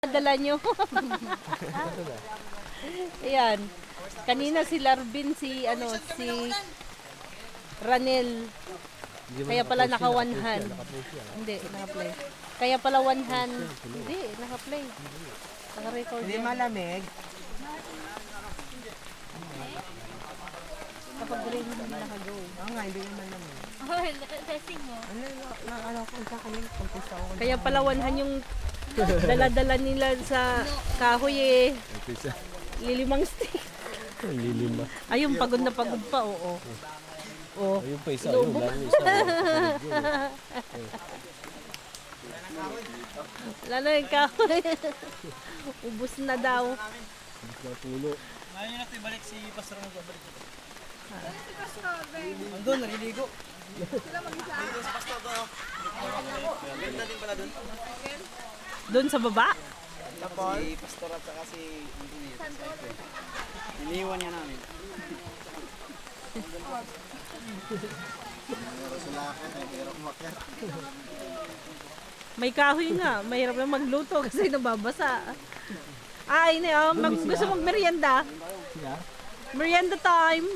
Dala nyo. Ayan. Kanina si Larvin, si Ranel. Kaya pala naka one hand. Hindi, naka-play. Kaya pala one hand. Hindi, naka-play. Naka-record. Hindi malamig. Kapag green, hindi naka-go. Oo nga, hindi naman naman. Oh, testing mo. Ano ko sa kanya, kumpisa ako. Kaya pala one hand yung dala-dala nila sa kahoy eh. Lilimang stick. Lilima. Ayun, pagod na pagod pa, oo. Oh. Ayun pa isa, ayun. Lalo isa. Lalo yung kahoy. Ubus na daw. Napulo. Ngayon natin ibalik si Pastor mo babalik. Andun, naliligo. Sila mag-isa. Si Pastor doon. Ganda din pala doon. Doon sa baba? Si Pastor at saka si iniwan niya namin. May kahoy nga. Mahirap na magluto kasi nababasa. Ay, gusto mag-merienda. Merienda time.